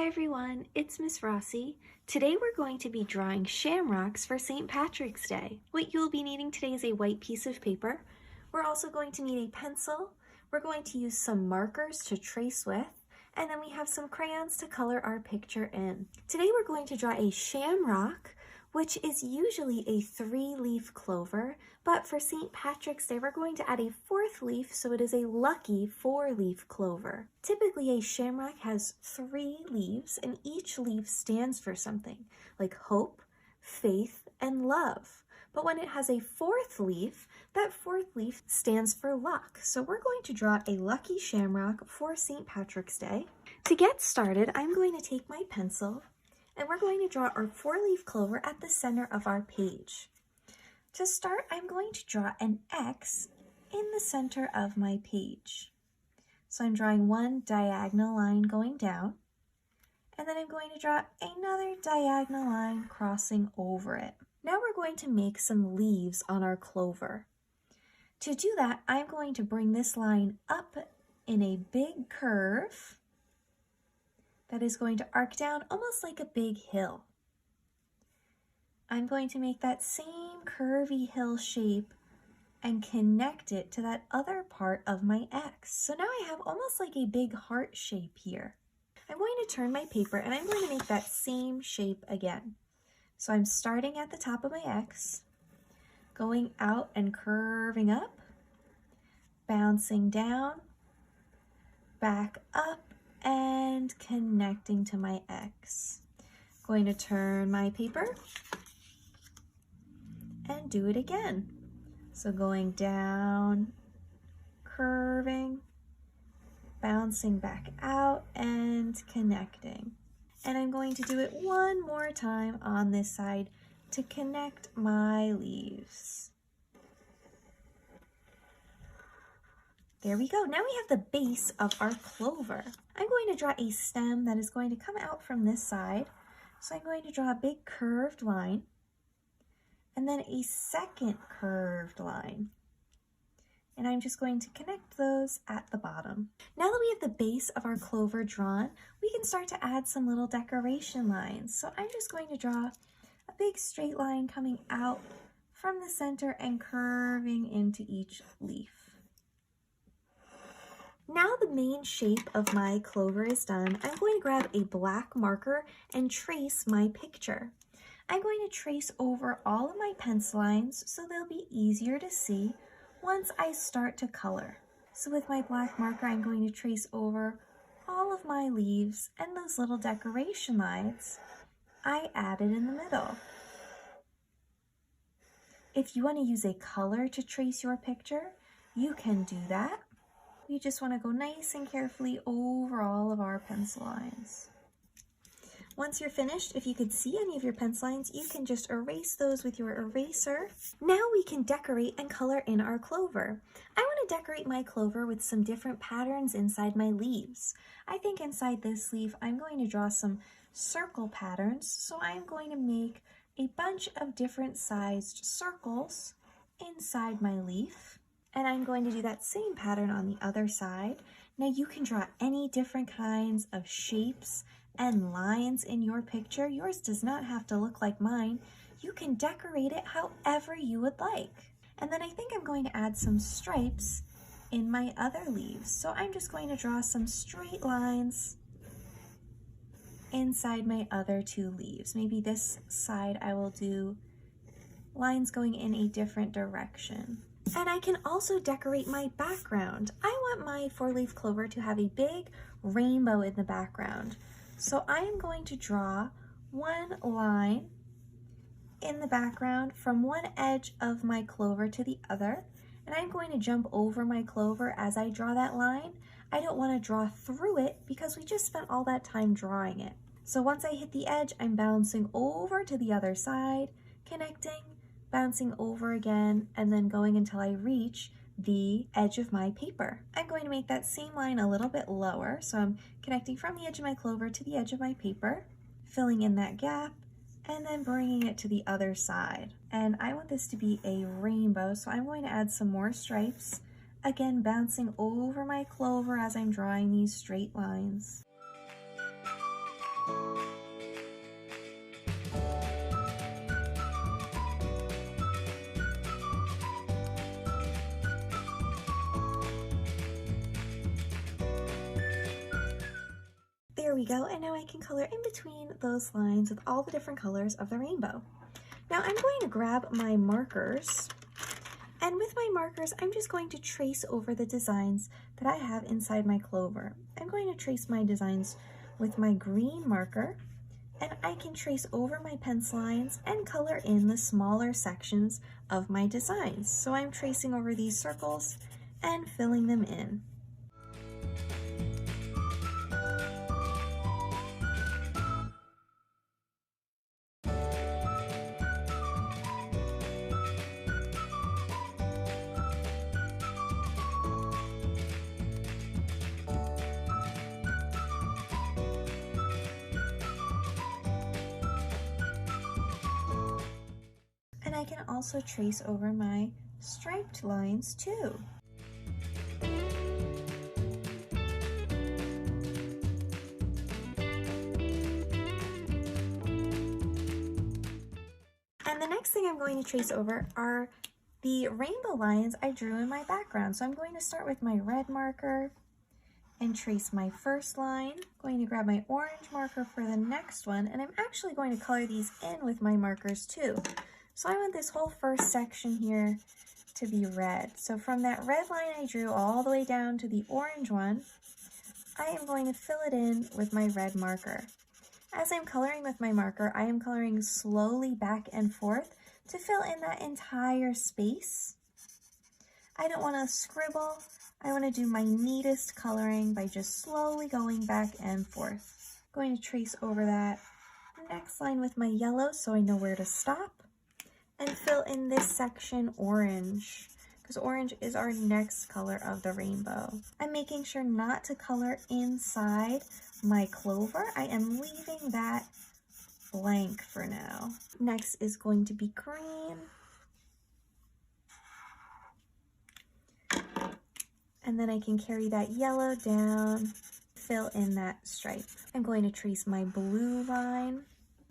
everyone, it's Miss Rossi. Today we're going to be drawing shamrocks for St. Patrick's Day. What you'll be needing today is a white piece of paper. We're also going to need a pencil. We're going to use some markers to trace with, and then we have some crayons to color our picture in. Today we're going to draw a shamrock, which is usually a 3-leaf clover, but for St. Patrick's Day, we're going to add a 4th leaf, so it is a lucky 4-leaf clover. Typically, a shamrock has 3 leaves, and each leaf stands for something, like hope, faith, and love. But when it has a 4th leaf, that 4th leaf stands for luck. So we're going to draw a lucky shamrock for St. Patrick's Day. To get started, I'm going to take my pencil, and we're going to draw our 4-leaf clover at the center of our page. To start, I'm going to draw an X in the center of my page. So I'm drawing one diagonal line going down, and then I'm going to draw another diagonal line crossing over it. Now we're going to make some leaves on our clover. To do that, I'm going to bring this line up in a big curve that is going to arc down almost like a big hill. I'm going to make that same curvy hill shape and connect it to that other part of my X. So now I have almost like a big heart shape here. I'm going to turn my paper and I'm going to make that same shape again. So I'm starting at the top of my X, going out and curving up, bouncing down, back up, and connecting to my X. Going to turn my paper and do it again. So going down, curving, bouncing back out, and connecting. And I'm going to do it one more time on this side to connect my leaves. There we go. Now we have the base of our clover. I'm going to draw a stem that is going to come out from this side. So I'm going to draw a big curved line and then a second curved line. And I'm just going to connect those at the bottom. Now that we have the base of our clover drawn, we can start to add some little decoration lines. So I'm just going to draw a big straight line coming out from the center and curving into each leaf. Now the main shape of my clover is done, I'm going to grab a black marker and trace my picture. I'm going to trace over all of my pencil lines so they'll be easier to see once I start to color. So with my black marker, I'm going to trace over all of my leaves and those little decoration lines I added in the middle. If you want to use a color to trace your picture, you can do that. We just want to go nice and carefully over all of our pencil lines. Once you're finished, if you could see any of your pencil lines, you can just erase those with your eraser. Now we can decorate and color in our clover. I want to decorate my clover with some different patterns inside my leaves. I think inside this leaf, I'm going to draw some circle patterns. So I'm going to make a bunch of different sized circles inside my leaf. And I'm going to do that same pattern on the other side. Now you can draw any different kinds of shapes and lines in your picture. Yours does not have to look like mine. You can decorate it however you would like. And then I think I'm going to add some stripes in my other leaves. So I'm just going to draw some straight lines inside my other 2 leaves. Maybe this side I will do lines going in a different direction. And I can also decorate my background. I want my 4-leaf clover to have a big rainbow in the background. So I am going to draw one line in the background from one edge of my clover to the other. And I'm going to jump over my clover as I draw that line. I don't want to draw through it because we just spent all that time drawing it. So once I hit the edge, I'm bouncing over to the other side, connecting, bouncing over again, and then going until I reach the edge of my paper. I'm going to make that same line a little bit lower, so I'm connecting from the edge of my clover to the edge of my paper, filling in that gap, and then bringing it to the other side. And I want this to be a rainbow, so I'm going to add some more stripes, again bouncing over my clover as I'm drawing these straight lines. we go, and now I can color in between those lines with all the different colors of the rainbow. Now I'm going to grab my markers, and with my markers, I'm just going to trace over the designs that I have inside my Clover. I'm going to trace my designs with my green marker, and I can trace over my pencil lines and color in the smaller sections of my designs. So I'm tracing over these circles and filling them in. And I can also trace over my striped lines too. And the next thing I'm going to trace over are the rainbow lines I drew in my background. So I'm going to start with my red marker and trace my first line. I'm going to grab my orange marker for the next one, and I'm actually going to color these in with my markers too. So I want this whole first section here to be red. So from that red line I drew all the way down to the orange one, I am going to fill it in with my red marker. As I'm coloring with my marker, I am coloring slowly back and forth to fill in that entire space. I don't want to scribble. I want to do my neatest coloring by just slowly going back and forth. I'm going to trace over that next line with my yellow so I know where to stop, and fill in this section orange, because orange is our next color of the rainbow. I'm making sure not to color inside my Clover. I am leaving that blank for now. Next is going to be green. And then I can carry that yellow down, fill in that stripe. I'm going to trace my blue line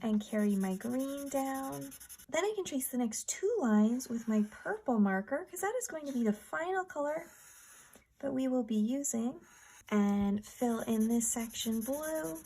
and carry my green down. Then I can trace the next two lines with my purple marker, because that is going to be the final color that we will be using, and fill in this section blue,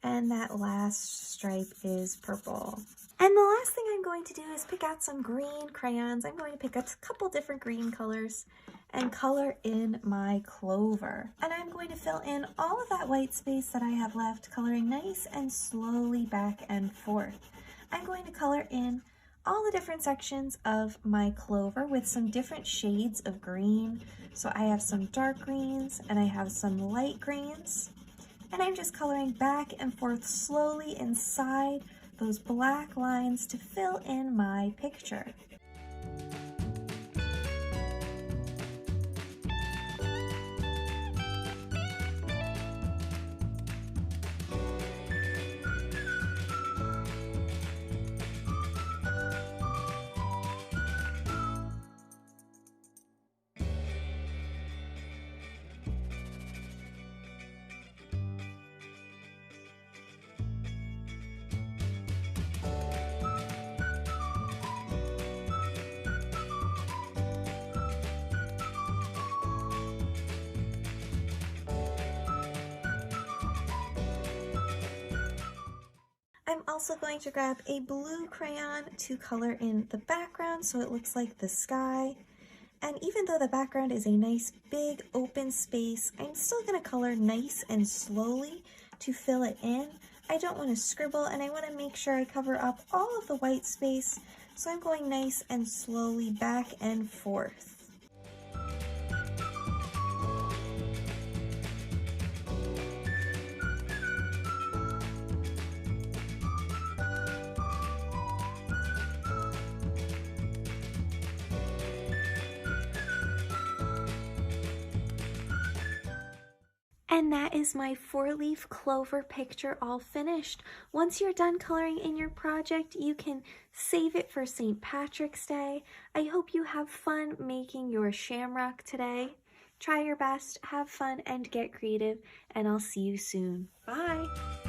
and that last stripe is purple. And the last thing I'm going to do is pick out some green crayons. I'm going to pick up a couple different green colors and color in my Clover. And I'm going to fill in all of that white space that I have left, coloring nice and slowly back and forth. I'm going to color in all the different sections of my Clover with some different shades of green. So I have some dark greens and I have some light greens. And I'm just coloring back and forth slowly inside those black lines to fill in my picture. I'm also going to grab a blue crayon to color in the background so it looks like the sky. And even though the background is a nice big open space, I'm still going to color nice and slowly to fill it in. I don't want to scribble, and I want to make sure I cover up all of the white space, so I'm going nice and slowly back and forth. And that is my 4-leaf clover picture all finished. Once you're done coloring in your project, you can save it for St. Patrick's Day. I hope you have fun making your shamrock today. Try your best, have fun, and get creative, and I'll see you soon. Bye!